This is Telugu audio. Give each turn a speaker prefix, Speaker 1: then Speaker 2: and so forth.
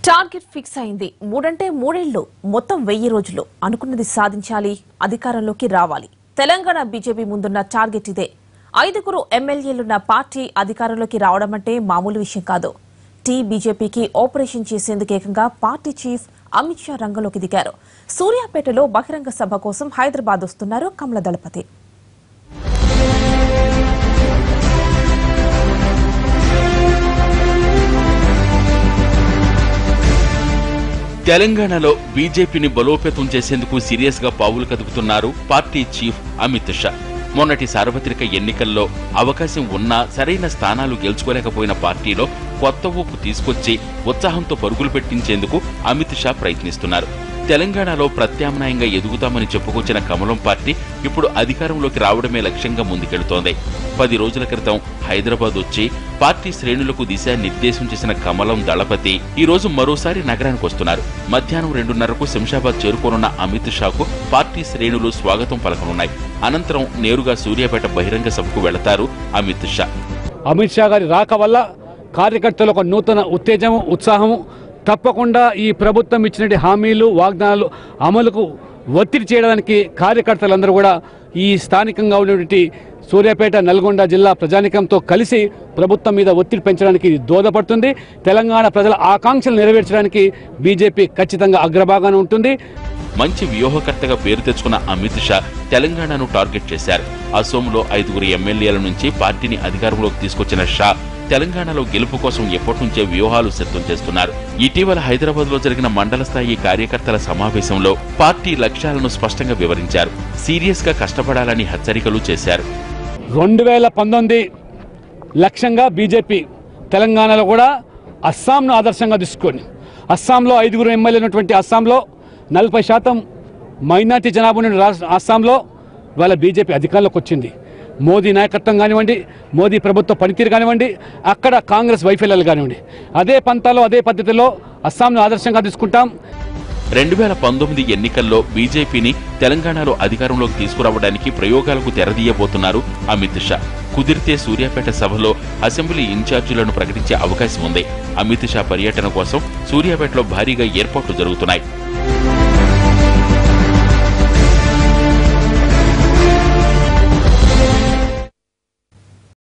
Speaker 1: టార్గెట్ ఫిక్స్ అయింది. 3 అంటే 3 ఏళ్లు, మొత్తం 1000 రోజులు. అనుకున్నది సాధించాలి, అధికారంలోకి రావాలి. తెలంగాణ బీజేపీ ముందున్న టార్గెట్ ఇదే. 5 ఎమ్మెల్యేలున్న పార్టీ అధికారంలోకి రావడం అంటే మామూలు విషయం కాదు. బీజేపీకి ఆపరేషన్ చేసేందుకు ఏకంగా పార్టీ చీఫ్ అమిత్ షా రంగంలోకి దిగారు. సూర్యాపేటలో బహిరంగ సభ కోసం హైదరాబాద్ వస్తున్నారు కమల దళపతి.
Speaker 2: తెలంగాణలో బీజేపీని బలోపేతం చేసేందుకు సీరియస్ గా పావులు కదుపుతున్నారు పార్టీ చీఫ్ అమిత్ షా. మొన్నటి సార్వత్రిక ఎన్నికల్లో అవకాశం ఉన్నా సరైన స్థానాలు గెలుచుకోలేకపోయిన పార్టీలో కొత్త ఊపు తీసుకొచ్చి ఉత్సాహంతో పరుగులు పెట్టించేందుకు అమిత్ షా ప్రయత్నిస్తున్నారు. తెలంగాణలో ప్రత్యామ్నాయంగా ఎదుగుతామని చెప్పుకొచ్చిన కమలం పార్టీ ఇప్పుడు అధికారంలోకి రావడమే లక్ష్యంగా ముందుకెళ్తోంది. 10 రోజుల క్రితం హైదరాబాద్ వచ్చి పార్టీ శ్రేణులకు దిశానిర్దేశం చేసిన కమలం దళపతి ఈ రోజు మరోసారి నగరానికి వస్తున్నారు. మధ్యాహ్నం 2:30కు శంషాబాద్ చేరుకోనున్న అమిత్ షాకు పార్టీ శ్రేణులు స్వాగతం పలకనున్నాయి. అనంతరం నేరుగా సూర్యాపేట బహిరంగ సభకు వెళతారు అమిత్ షా.
Speaker 3: అమిత్ షా గారి రాక వల్ల కార్యకర్తలకు నూతన ఉత్తేజము, ఉత్సాహము, తప్పకుండా ఈ ప్రభుత్వం ఇచ్చిన హామీలు, వాగ్దానాలు అమలుకు ఒత్తిడి చేయడానికి కార్యకర్తలందరూ కూడా ఈ స్థానికంగా ఉన్నటువంటి సూర్యాపేట, నల్గొండ జిల్లా ప్రజానికంతో కలిసి ప్రభుత్వం మీద ఒత్తిడి పెంచడానికి దోహదపడుతుంది. తెలంగాణ ప్రజల ఆకాంక్షలు నెరవేర్చడానికి బీజేపీ ఖచ్చితంగా అగ్రభాగాన ఉంటుంది.
Speaker 2: మంచి వ్యూహకర్తగా పేరు తెచ్చుకున్న అమిత్ షా తెలంగాణను టార్గెట్ చేశారు. అసోంలో 5 ఎమ్మెల్యేల నుంచి పార్టీని అధికారంలోకి తీసుకొచ్చిన షా తెలంగాణలో గెలుపు కోసం ఎప్పటి నుంచే వ్యూహాలు సిద్ధం చేస్తున్నారు. ఇటీవల హైదరాబాద్ లో జరిగిన మండల స్థాయి కార్యకర్తల సమావేశంలో పార్టీ లక్ష్యాలను స్పష్టంగా వివరించారు. సీరియస్ గా కష్టపడాలని హెచ్చరికలు చేశారు.
Speaker 3: 2019 లక్ష్యంగా బీజేపీ తెలంగాణలో కూడా అస్సాంను ఆదర్శంగా తీసుకొని, అస్సాంలో 5 ఎమ్మెల్యేలు ఉన్నటువంటి అస్సాంలో 40% మైనార్టీ జనాభా ఉన్న అస్సాంలో వాళ్ళ బీజేపీ అధికారంలోకి వచ్చింది. మోదీ నాయకత్వం కానివ్వండి, మోదీ ప్రభుత్వ పనితీరు కానివ్వండి, అక్కడ కాంగ్రెస్ వైఫల్యాలు కానివ్వండి, అదే పంతాలో అదే పద్ధతిలో అస్సాంను ఆదర్శంగా తీసుకుంటాం.
Speaker 2: 2019 ఎన్నికల్లో బీజేపీని తెలంగాణలో అధికారంలోకి తీసుకురావడానికి ప్రయోగాలకు తెరదీయబోతున్నారు అమిత్ షా. కుదిరితే సూర్యాపేట సభలో అసెంబ్లీ ఇన్ఛార్జీలను ప్రకటించే అవకాశం ఉంది. అమిత్ షా పర్యటన కోసం సూర్యాపేటలో భారీగా ఏర్పాట్లు జరుగుతున్నాయి.